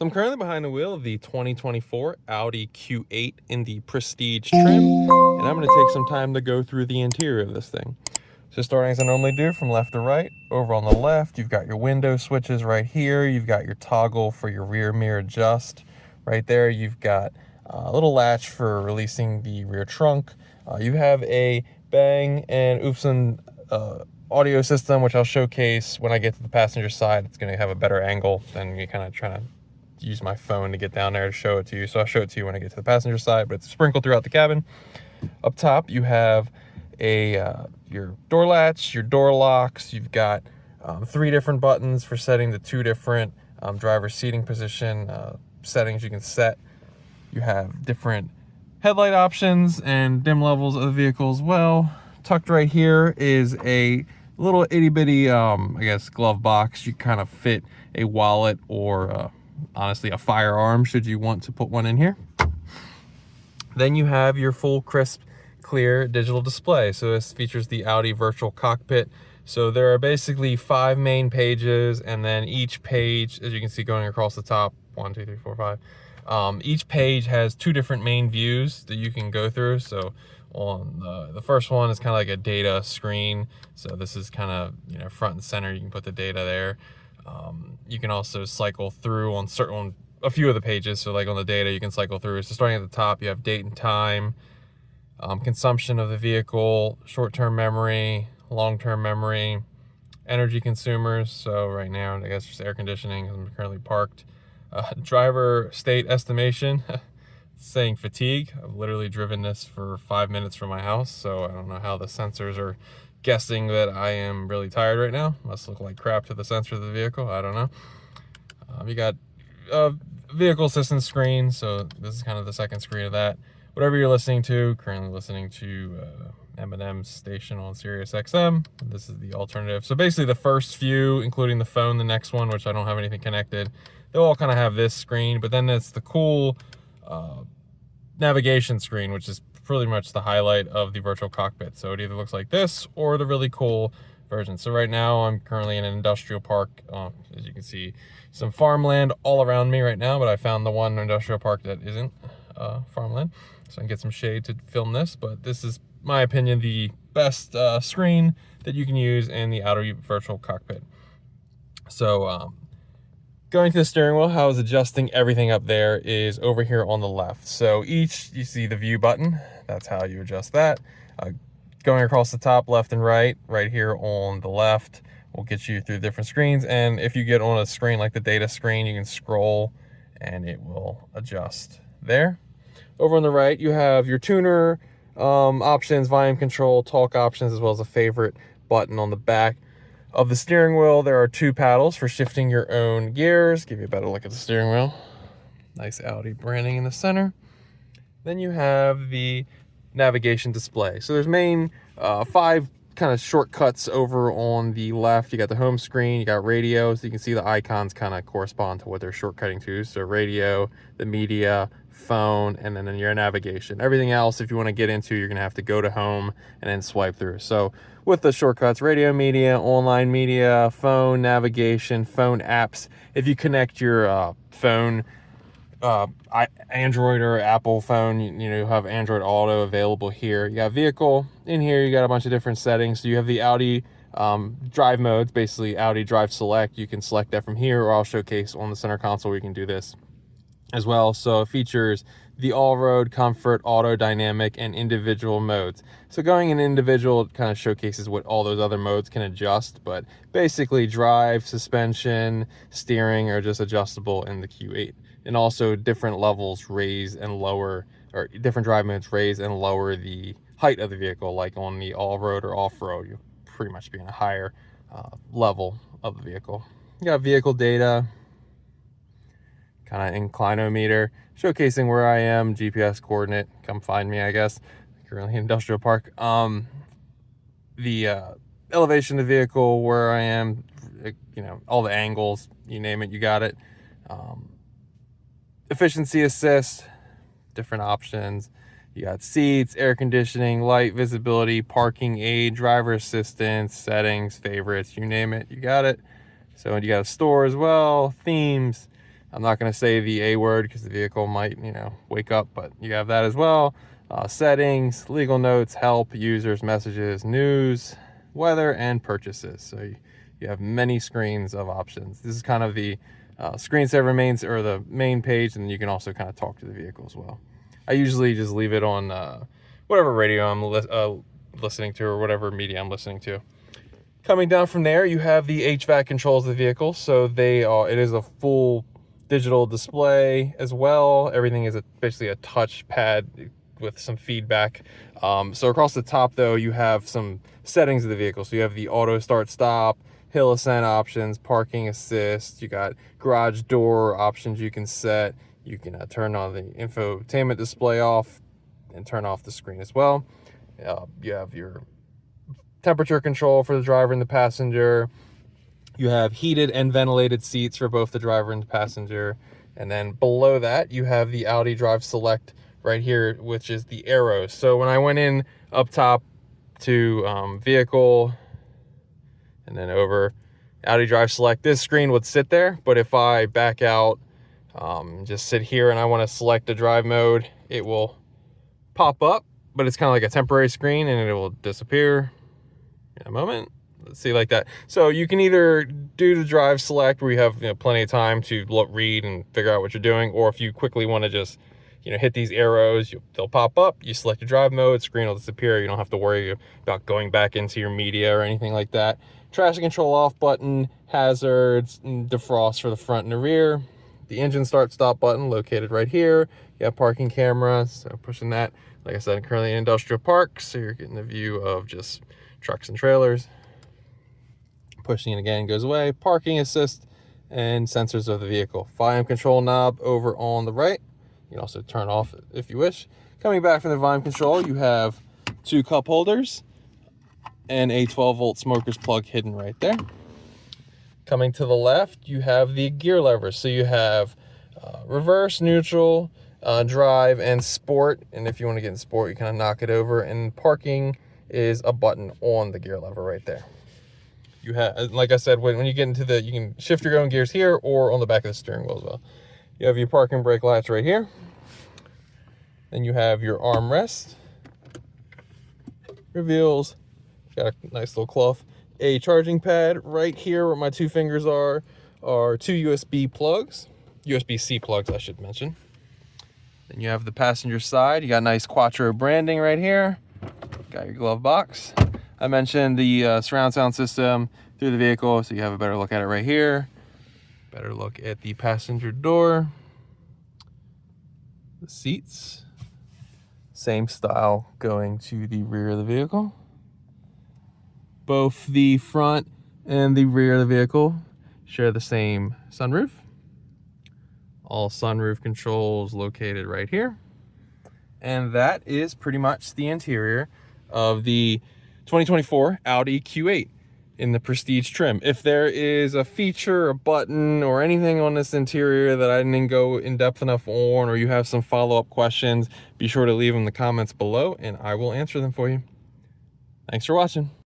So I'm currently behind the wheel of the 2024 Audi Q8 in the Prestige trim, and I'm going to take some time to go through the interior of this thing. So starting as I normally do from left to right, over on the left, you've got your window switches right here. You've got your toggle for your rear mirror adjust. Right there, you've got a little latch for releasing the rear trunk. You have a Bang and Olufsen audio system, which I'll showcase when I get to the passenger side. It's going to have a better angle than me kind of trying to use my phone to get down there to show it to you. So I'll show it to you when I get to the passenger side, but it's sprinkled throughout the cabin. Up top, you have your door latch, your door locks. You've got 3 different buttons for setting the 2 different driver seating position settings you can set. You have different headlight options and dim levels of the vehicle as well. Tucked right here is a little itty bitty, I guess, glove box. You kind of fit a wallet or honestly a firearm should you want to put one in here. Then you have your full crisp, clear digital display. So this features the Audi virtual cockpit. So there are basically 5 main pages, and then each page, as you can see going across the top, 1, 2, 3, 4, 5. Each page has 2 different main views that you can go through. So on the first one is kind of like a data screen. So this is kind of, front and center. You can put the data there. You can also cycle through on a few of the pages. So like on the data, you can cycle through. So starting at the top, you have date and time, consumption of the vehicle, short-term memory, long-term memory, energy consumers. So right now, I guess just air conditioning. I'm currently parked. Driver state estimation, saying fatigue. I've literally driven this for 5 minutes from my house, so I don't know how the sensors are guessing that I am really tired right now. Must look like crap to the sensor of the vehicle. I don't know. You got vehicle assistance screen, so this is kind of the second screen of that. Whatever you're listening to, currently listening to Eminem's station on Sirius XM. This is the alternative. So basically the first few, including the phone, the next one, which I don't have anything connected, they'll all kind of have this screen, but then it's the cool navigation screen, which is pretty much the highlight of the virtual cockpit. So it either looks like this or the really cool version. So right now I'm currently in an industrial park. As you can see, some farmland all around me right now, but I found the one industrial park that isn't farmland. So I can get some shade to film this, but this is, my opinion, the best screen that you can use in the Audi virtual cockpit. So going to the steering wheel, how I was adjusting everything up there is over here on the left. So you see the view button, that's how you adjust that. Going across the top, left and right here on the left will get you through different screens. And if you get on a screen like the data screen, you can scroll and it will adjust there. Over on the right, you have your tuner options, volume control, talk options, as well as a favorite button on the back of the steering wheel. There are 2 paddles for shifting your own gears. Give you a better look at the steering wheel. Nice Audi branding in the center. Then you have the navigation display. So there's main 5 kind of shortcuts over on the left. You got the home screen, you got radio, so you can see the icons kind of correspond to what they're shortcutting to. So radio, the media, phone, and then your navigation. Everything else, if you want to get into, you're going to have to go to home and then swipe through. So with the shortcuts, radio, media, online media, phone, navigation, phone apps. If you connect your phone, Android or Apple phone, you have Android Auto available here. You got vehicle in here. You got a bunch of different settings. So you have the Audi drive modes, basically Audi Drive Select. You can select that from here, or I'll showcase on the center console where you can do this as well. So it features the all-road, comfort, auto, dynamic, and individual modes. So going in individual kind of showcases what all those other modes can adjust, but basically drive, suspension, steering are just adjustable in the Q8. And also different levels raise and lower, or different drive modes raise and lower the height of the vehicle. Like on the all-road or off-road, you'll pretty much be in a higher level of the vehicle. You got vehicle data, kind of inclinometer, showcasing where I am, GPS coordinate, come find me, I guess. Currently in industrial park. The elevation of the vehicle, where I am, all the angles, you name it, you got it. Efficiency assist, different options. You got seats, air conditioning, light, visibility, parking aid, driver assistance, settings, favorites, you name it, you got it. So you got a store as well, themes, I'm not going to say the A word because the vehicle might, wake up, but you have that as well. Settings, legal notes, help, users, messages, news, weather, and purchases. So you have many screens of options. This is kind of the screensaver or the main page, and you can also kind of talk to the vehicle as well. I usually just leave it on whatever radio I'm listening to or whatever media I'm listening to. Coming down from there, you have the HVAC controls of the vehicle. So it is a full digital display as well. Everything is basically a touch pad with some feedback. So across the top though, you have some settings of the vehicle. So you have the auto start stop, hill ascent options, parking assist, you got garage door options you can set. You can turn on the infotainment display off and turn off the screen as well. You have your temperature control for the driver and the passenger. You have heated and ventilated seats for both the driver and the passenger. And then below that, you have the Audi Drive Select right here, which is the arrows. So when I went in up top to vehicle and then over Audi Drive Select, this screen would sit there. But if I back out, just sit here and I want to select the drive mode, it will pop up, but it's kind of like a temporary screen and it will disappear in a moment. Let's see, like that. So you can either do the drive select where you have plenty of time to read and figure out what you're doing, or if you quickly want to just hit these arrows, they'll pop up, you select your drive mode, screen will disappear. You don't have to worry about going back into your media or anything like that. Traction control off button, hazards, and defrost for the front and the rear. The engine start stop button located right here. You have parking camera, so pushing that. Like I said, I'm currently in industrial park, so you're getting a view of just trucks and trailers. Pushing it again goes away. Parking assist and sensors of the vehicle. Volume control knob over on the right. You can also turn off if you wish. Coming back from the volume control, you have 2 cup holders and a 12-volt smoker's plug hidden right there. Coming to the left, you have the gear levers. So you have reverse, neutral, drive, and sport. And if you want to get in sport, you kind of knock it over. And parking is a button on the gear lever right there. You have, like I said, when you get into you can shift your own gears here or on the back of the steering wheel as well. You have your parking brake lights right here. Then you have your armrest. Reveals, got a nice little cloth. A charging pad right here where my 2 fingers are 2 USB plugs. USB-C plugs, I should mention. Then you have the passenger side. You got nice Quattro branding right here. Got your glove box. I mentioned the surround sound system through the vehicle, so you have a better look at it right here. Better look at the passenger door. The seats. Same style going to the rear of the vehicle. Both the front and the rear of the vehicle share the same sunroof. All sunroof controls located right here. And that is pretty much the interior of the 2024 Audi Q8 in the Prestige trim. If there is a feature, a button, or anything on this interior that I didn't go in depth enough on, or you have some follow-up questions, be sure to leave them in the comments below and I will answer them for you. Thanks for watching.